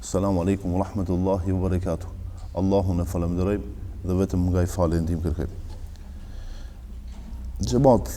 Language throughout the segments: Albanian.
Assalamu alaikum wa rahmatullahi wa barakatuh. Allahun e falenderojmë dhe vetëm nga I falë ndihmë kërkojmë. Xhamat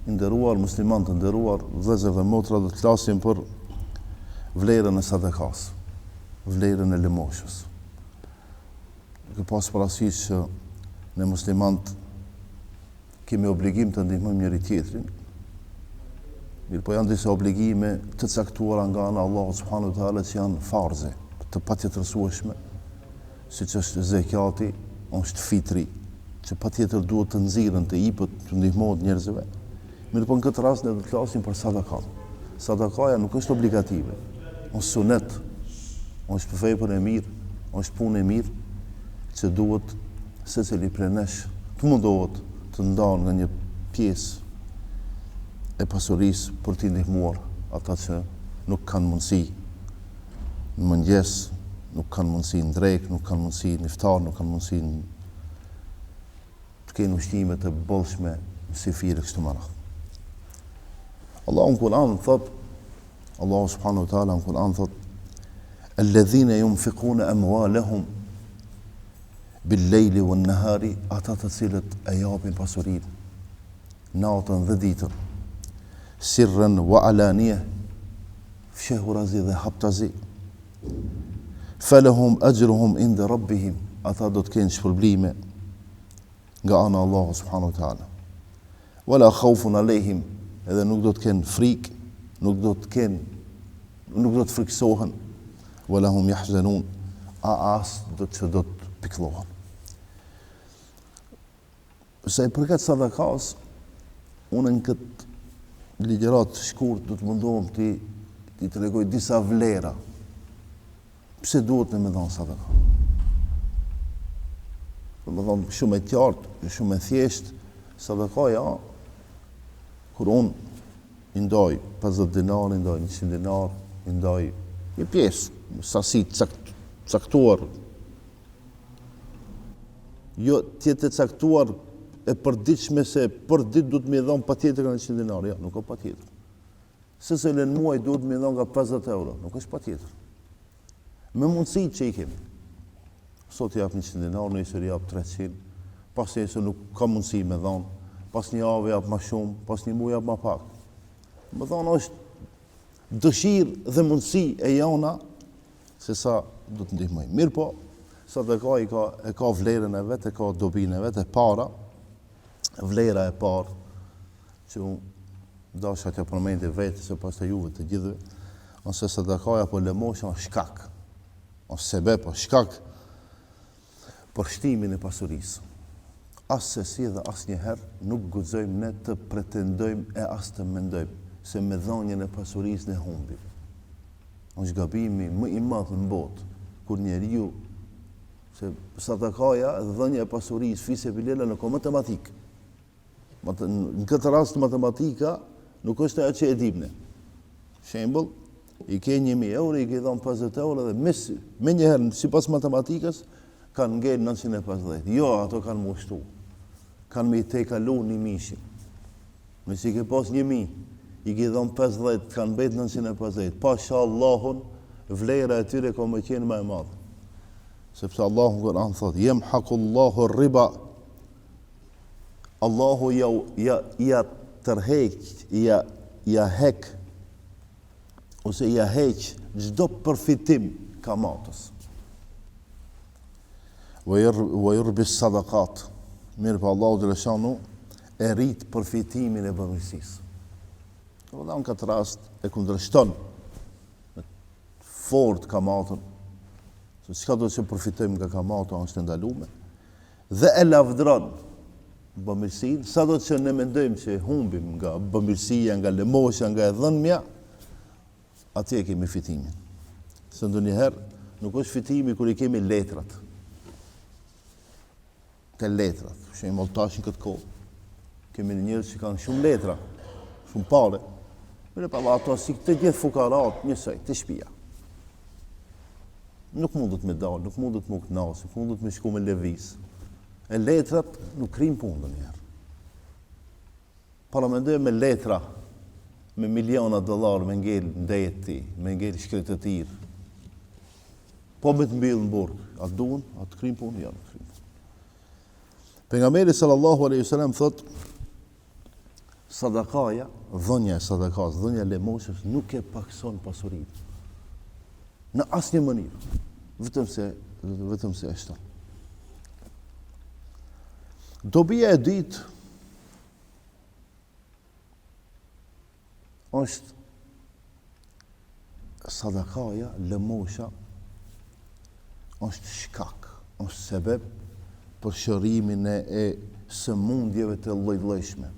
I nderuar, muslimanë të nderuar, vëllezër dhe motra, do të flasim për vlerën e sadakas, vlerën e lëmoshës. Duke pas parasysh që ne muslimanët kemi obligim të ndihmojmë njëri tjetrin, mirë po janë disa obligime të caktuara nga ana Allahu subhanahu wa taala që janë farze, të patjetërsueshme, siç është zekati, është fitri, që patjetër duhet të nxirren të jepet të ndihmohet njerëzve. Mirë po në këtë rast ne do të flasim për sadakan. Sadakaja nuk është obligative, është sunet, është vepër e mirë, është punë e mirë që duhet secili prej nesh të mundohet të ndan nga një pjesë e pasurisë për t'i ndihmuar ata që nuk kanë mundësi në mëngjes, nuk kanë mundësi në drekë, nuk kanë mundësi në iftar, nuk kanë mundësi të kenë ushqime të bollshme në sifire kështu më radhë. Allahu në Kur'an thot, Allahu subhanahu wa taala në Kur'an thot: "Alladhina yunfiquna amwalahum bil-lejli wan-nahari", ata të cilët e japin pasurinë natën dhe ditën, sirran wa alaniya, fshehurazi dhe haptazi, falahum ajruhum inda rabbihim, ata do të kenë shpërblime nga ana Allahu subhanahu wa taala. Wala khawfun alehim, edhe nuk do të kenë frikë, nuk do të friksohen, wala hum yahzanun, as do të pikëllohen. Sa I përket sadakas, unë në këtë ligjërat shkurt do të mundohem ti tregoj disa vlera. Pse duhet me dhënë sadaka? Me dhënë shumë e qartë, shumë e thjeshtë, sadakaja, kur unë I ndaj 50 dinar, I ndaj 100 dinar, I ndaj një pjesë, sasi caktuar, jo tjetë e caktuar e përditshme se për ditë duhet me dhënë patjetër nga 100 dinar, ja, nuk ka patjetër. Se në muaj duhet me dhënë nga 50 euro, nuk është patjetër. Me mundësi që I kemi. Sot jap 100 dinar, nesër jap 300, pas nesër nuk ka mundësi me dhënë, pas një javë jap më shumë, pas një muaj jap më pak. Me dhënë është dëshirë dhe mundësi e jona se sa do të ndihmojmë. Mirë po, sadaka e ka vlerën e vet, e ka dobinë e vet, e para, vlera e parë që unë dasha t'ja përmendi vetë se pas të juve të gjithëve, ose sadakaja po lëmosha është shkak, ose sebeb, shkak për shtimin e pasurisë. As se si dhe as njëherë nuk guxojmë ne të pretendojmë e as të mendojmë se me dhënien e pasurisë ne humbim. Është gabimi më I madh në botë kur njeriu, se sadakaja dhe dhënia e pasurisë fi sabilillah nuk ka matematikë. Në këtë rast matematika nuk është ajo që e dimne. Shembull, I ke 1000 euro, I ke dhënë 50 euro dhe me njëherë sipas matematikës kanë ngel 950. Jo, ato kanë mushtu. Kanë me I te kalu 1000. Nëse I ke pas 1000, I ke dhënë 50, kanë mbet 950. Pasha Allahun, vlera e tyre ka më qenë më e madhe. Sepse Allahu në Kur'an thot: "Yamhaqullahu ar-riba", Allahu ja tërheq, ja hek, ose ja heq çdo përfitim kamatës. Wa yurbi sadaqat, mirë pa Allahu xhaleshanu e rrit përfitimin e bamirësisë. Në këtë rast e kundërshton fort kamatën, se çka do të përfitojmë nga kamata është ndaluar, dhe e lavdron bamirësinë, sa do të ne mendojmë që humbim nga bamirësia, nga lëmosha, nga e dhënmja, atje kemi fitimin. Se ndonjëherë nuk është fitimi kur I kemi letrat. Ka letrat, shembull tash në këtë kohë, kemi njerëz që kanë shumë letra, shumë pare. Mirë pa ato si të gjithë fukarat njësoj, të shtëpia. Nuk mundet me dalë, nuk mundet me knasë, nuk mundet me shku me lëviz. E letrat nuk krijnë punë ndonjëherë. Para mendoj me letra, me miliona dollar me ngel ndeti, me ngel shkretëtir. po me të mbillë në burg. A duan, a të krim punë, janë. Pejgamberi sallallahu alaihi wasallam thot, sadakaja, dhënia e sadakas, dhënia e lemoshës nuk e pakson pasurinë. Në asnjë mënyrë, vetëm se e shton. Dobia e dytë është sadakaja, lëmosha, është shkak, është sebeb për shërimin e sëmundjeve të lloj-llojshme.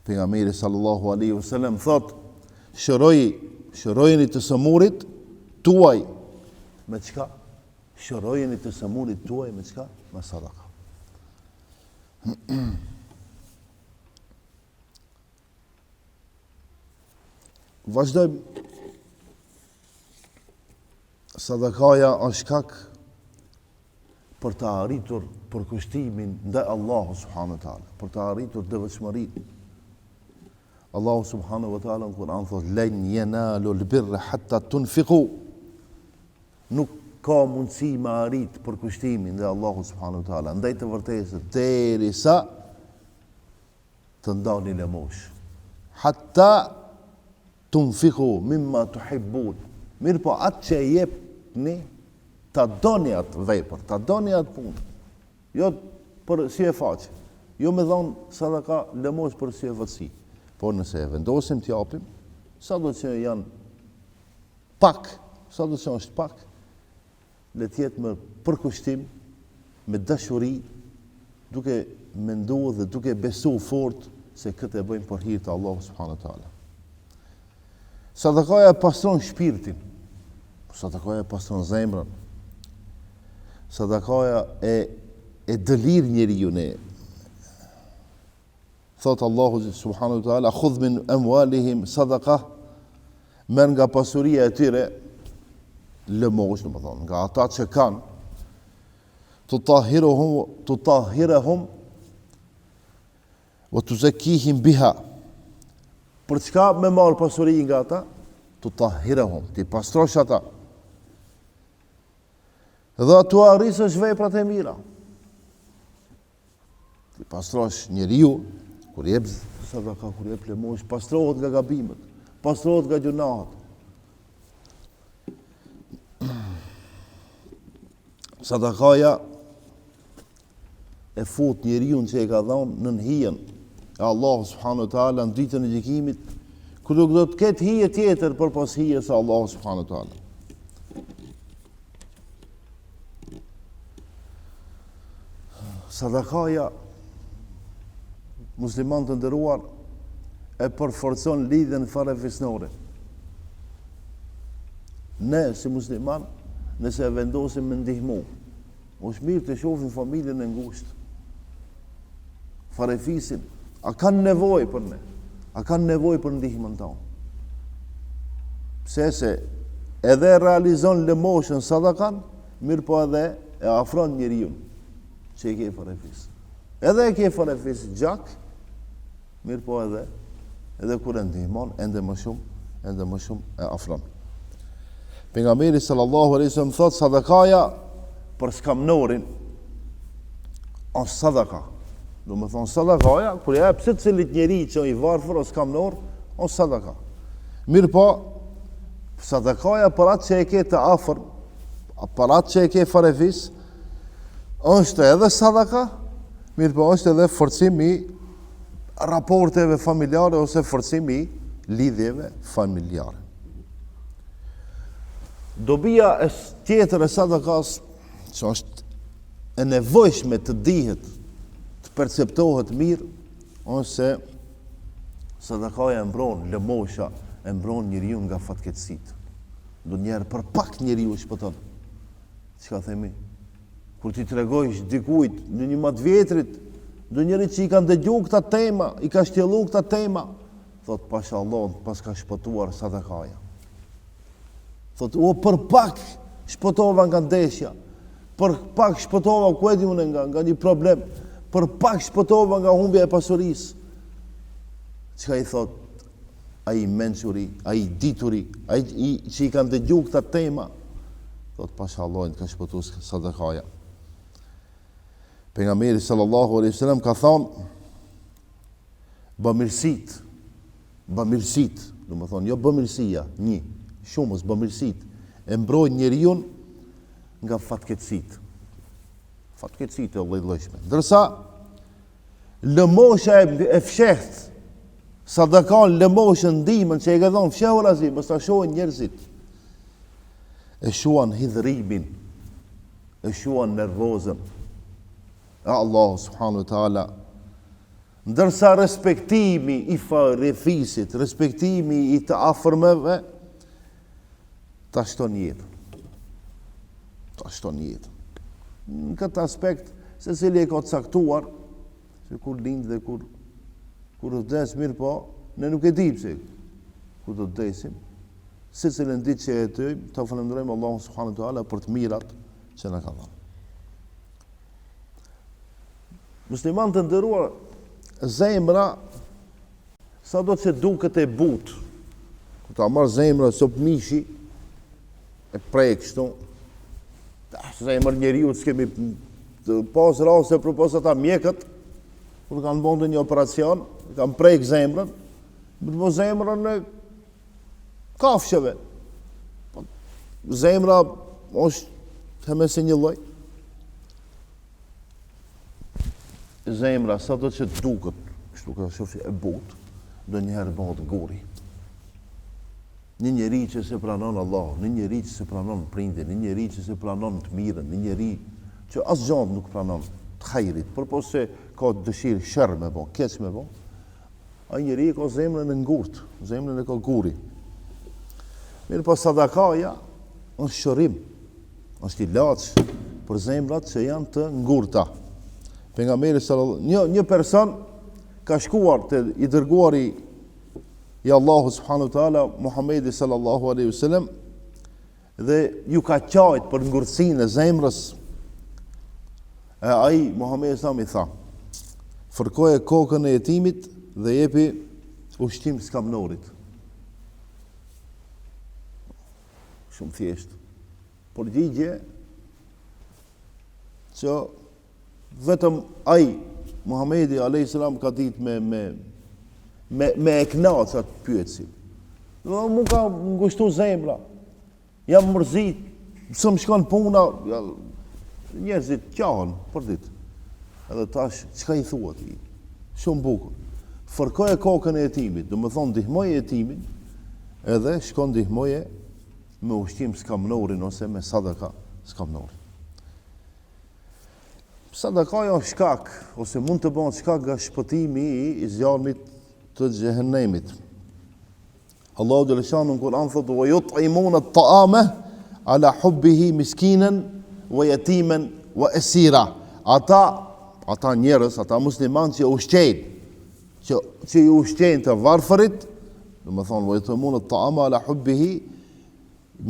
Pejgamberi sallallahu alaihi wasallam thot, shërojeni të sëmurit tuaj me çka? Shërojeni të sëmurit tuaj me çka? Me sadaka. Vazhdojmë. Sadakaja është shkak për të arritur përkushtimin ndaj Allahu subhanahu wa taala, për të arritur devotshmërinë. Allahu subhanahu wa taala në Kur'an thot: "Lan yanalu al-birra hatta tunfiqu." Nuk ka mundësi me arrit përkushtimin ndaj Allahu subhanahu wa taala, ndaj të vërtetës derisa të ndani lëmosh. Hatta tunfiqu mimma tuhibbun. Mirë po atë që e jepni, ta doni atë vepër, ta doni atë punë. Jo për si e faqe. Jo me dhonë sadaka lëmosh për si e vëtsi. Por nëse e vendosim të japim, sa do që janë pak, sa do që është pak, le tjetë me përkushtim, me dashuri, duke menduar dhe duke besu fort se këtë e bëjmë për hir të Allahu subhanahu wa taala. Sadakaja pastron shpirtin, sadakaja pastron zemrën, sadakaja e dëlir njeriu ne. Thot Allahu subhanahu wa taala: "Khudh min amwalihim sadaqa", merr nga pasuria e tyre lëmosh, domethënë nga ata që kanë, tutahhiruhum wa tuzakkihim biha. Për çka me marr pasuri nga ata? Tutahhiruhum, ti pastrosh ata. Dhe tu arrisësh veprat e mira. Ti pastrosh njeriu kur jep sadaka, kur jep lëmosh, pastrohet nga gabimet, pastrohet nga gjunahet. Sadakaja e fut njeriu që e ka dhënë në hijen e Allahu subhanahu wa taala në ditën e gjykimit, kur do të ketë hije tjetër përpas hijes së Allahu subhanahu wa taala. Sadakaja, musliman të nderuar, e përforcon lidhjen farefisnore. Ne si musliman, nëse e vendosim me ndihmu, është mirë të shohim familjen e ngushtë, farefisin, a kanë nevojë për ne, a kanë nevojë për ndihmën tonë. Pse se edhe realizon lëmoshën sadakan, mirë po edhe e afron njeriu që i ke farefis. Edhe e ke farefis gjak, mirë po edhe kur e ndihmon, ende më shumë e afron. Pejgamberi sallallahu alaihi wasallam thot, sadakaja për skamnorin është sadaka. Do më thonë sadakaja, kur ja pse të cilit njeri që i varfër o skamnor, është sadaka. Mirë po, sadakaja për atë që e ke të afër, për atë që e ke farefis, është edhe sadaka, mirë po është edhe forcim i raporteve familjare ose forcim i lidhjeve familjare. Dobia e tjetër e sadakas, që është e nevojshme të dihet, të perceptohet mirë, është se sadakaja e mbron, lëmosha e mbron njeriu nga fatkeqësitë. Ndonjëherë për pak njeriu shpëton. Çka themi? Kur ti tregojsh dikujt në një matvjetrit, ndonjëri që i kanë dëgjuar këta tema, i ka shtjelluar këta tema, thot pashallah, pas ka shpëtuar sadakaja. Thot, për pak shpëtova nga ndeshja, për pak shpëtova ku e di unë nga një problem, për pak shpëtova nga humbja e pasurisë. Çka i thot ai mençuri, ai dituri, ai që i kanë dëgjuar këta tema, thot pasha Allahun ka shpëtuar sadakaja. Pejgamberi sallallahu alaihi wasallam ka thonë bamirësit, do të thonë jo bamirësia, shumës bamirësit e mbrojnë njeriu nga fatkeqësitë. Fatkeqësitë e lloj-llojshme. Ndërsa lëmosha e fshehtë, sadakan lëmoshën ndihmën që e ka dhënë fshehur azi, mos ta shohin njerëzit. E shuan hidhrimin, e shuan nervozën. Allah subhanahu wa taala. Ndërsa respektimi i farefisit, respektimi i të afërmëve, ta shton jetën. Në këtë aspekt, secili e ka caktuar, se kur lind dhe kur do të vdes, mirë po, ne nuk e dim se kur do të vdesim, secili në ditë që e jetojmë, ta falenderojmë Allahun subhanahu wa taala për të mirat që na ka dhënë. Musliman të nderuar, zemra sa do të duket e butë, kur ta marr zemra sop mishi e prej kështu, zemër njeriu s'kemi pas raste për pas ata mjekët, kur kanë bënë një operacion, kanë prek zemrën, më të bo zemrën e kafshëve. Zemra është theme se një lloj. Zemra sa do të duket, kështu ka shofi e butë, do njëherë bëhet guri. Një njeri që se pranon Allah, një njeri që se pranon prindin, një njeri që se pranon të mirën, një njeri që asë gjatë nuk pranon të hajrit, përpo se ka dëshirë shërë me bo, keq me bo, a njeri ka zemrën e ngurt, zemrën e ka guri. Mirë pa sadakaja është shërim, është ilaç për zemrat që janë të ngurta. Pejgamberi sallallahu, një person ka shkuar te i dërguari i Allahu subhanahu wa taala Muhamedi sallallahu alaihi wasallam dhe ju ka qajt për ngurtësinë e zemrës. Ai Muhamedi sa mi tha, fërkoje kokën e jetimit dhe jepi ushqim skamnorit. Shumë thjesht. Përgjigje që vetëm ai Muhamedi alayhi salam ka ditë me e knaqë atë pyetësi. Mu ka ngushtu zemra, jam mërzit, së më shkon puna, njerëzit qahen për ditë. Edhe tash, çka i thua ti? Shumë bukur. Fërkoje kokën e jetimit, do më thonë ndihmoje jetimin, edhe shkon ndihmoje me ushqim skamnorin ose me sadaka skamnorin. Sadakaja është shkak, ose mund të bëhet shkak nga shpëtimi i zjarmit të xhehenemit. Allahu dhe lëshanu në Kur'an thotë wa yut'imuna at-ta'ama ala hubbihi miskinan wa yatiman wa asira. Ata njerëz, ata muslimanë që ushqejnë, që i ushqejnë të varfërit, do të thonë wa yut'imuna at-ta'ama ala hubbihi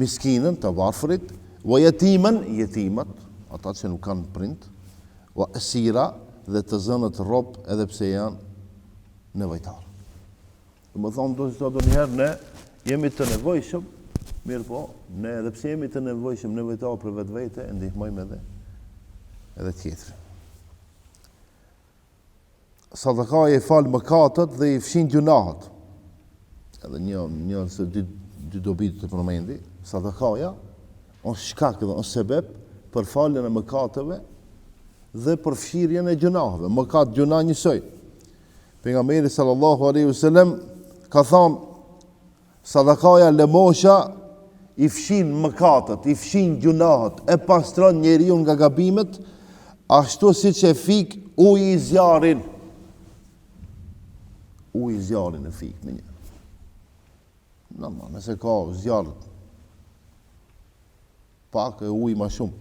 miskinan, të varfërit, wa yatiman, yetimat, ata që nuk kanë prind, wa asira, dhe të zënët rob edhe pse janë nevojtarë. Do të thonë do njëherë ne jemi të nevojshëm, mirë po, ne edhe pse jemi të nevojshëm, nevojtarë për vetvete, e ndihmojmë edhe tjetër. Sadakaja i falë mëkatet dhe i fshin gjunahet. Edhe një se dy dobi të përmendi, sadakaja është shkak dhe është sebeb për faljen e mëkateve dhe për fshirjen e gjunaheve. Mëkat gjuna njësoj. Pejgamberi sallallahu alaihi wasallam ka thonë, sadakaja lëmosha i fshin mëkatet, i fshin gjunahet, e pastron njeriu nga gabimet, ashtu siç e fik uji i zjarin. Uji i zjarin e fik me një. Nëse ka zjarr pak e uji ma shumë,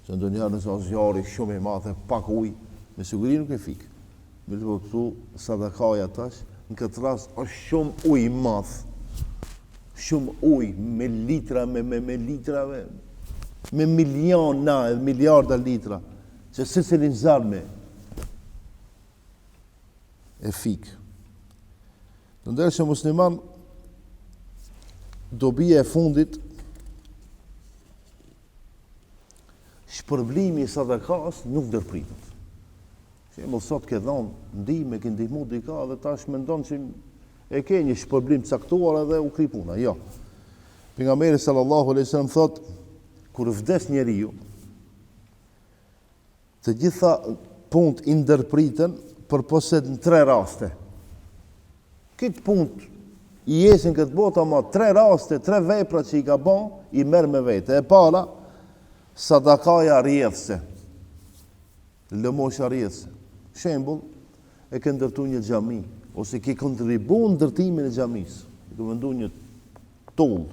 që ndonjëherë nëse ka zjarri shumë i madh e pak uji, me siguri nuk e fik. Mirë po këtu sadakaja tash, në këtë rast është shumë ujë madh. Shumë ujë, me litra, me litra, me miliona e miliarda litra, që secilin zarme e fik. Të ndershëm musliman, dobia e fundit shpërblimi i sadakas nuk ndërpritet. Shembull sot ke dhënë ndihmë, ke ndihmu dika dhe tash mendon që e ke një shpërblim caktuar edhe u kri puna. Jo. Pejgamberi sallallahu alaihi wasallam thot, kur vdes njeriu, të gjitha punët i ndërpriten përposet në 3 raste. Këtë punët i jesin këtë botë, ama 3 raste, 3 vepra që i ka bën, i merr me vete. E para, sadakaja rrjedhse. Lëmosha rrjedhse. Shembull, e ke ndërtu një xhami ose ke kontribu në ndërtimin e xhamisë. Ke vendu një tull.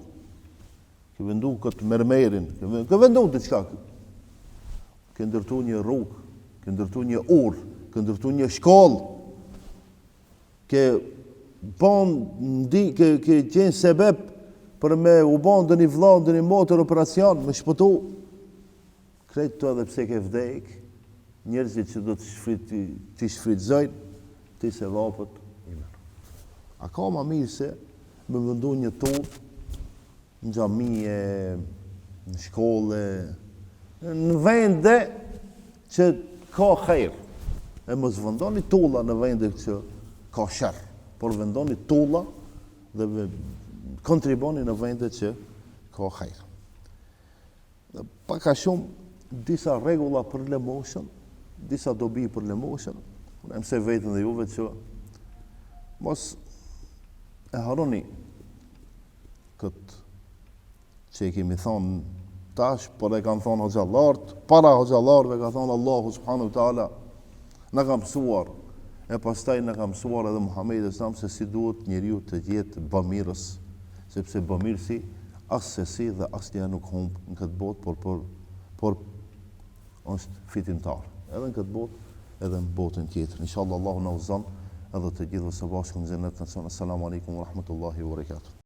Ke vendu këtë mermerin, ke vendu diçka. Ke ndërtu një rrugë, ke ndërtu një urë, ke ndërtu një shkollë. Ke qenë sebeb për me u bën ndonjë vëlla, ndonjë motor operacion, me shpëtu. Krejt të edhe pse ke vdek, njerëzit që do të shfrytëzojnë, ti se vapët i merr. A ka më mirë se me vendu një tull në xhamie, në shkolle, në vende që ka hajër. E mos vendoni tulla në vende që ka sherr, por vendoni tulla dhe kontriboni në vende që ka hajër. Pak a shumë disa rregulla për lëmoshën, disa dobi për lëmoshën. Unë mësoj vetën dhe juve që mos e harroni këtë që i kemi thonë tash, por e kanë thonë hoxhallarët, para hoxhallarëve ka thonë Allahu subhanahu wa taala na ka mësuar, e pastaj na ka mësuar edhe Muhamedi sallallahu se si duhet njeriu të jetë bamirës, sepse bamirësi as sesi dhe asnjëherë nuk humb në këtë botë, por është fitimtar. Edhe në këtë botë, edhe në botën tjetër. Inshallah Allahu na udhëzon edhe të gjithëve së bashku në xhenet. Assalamu alaikum wa rahmatullahi wa barakatuh.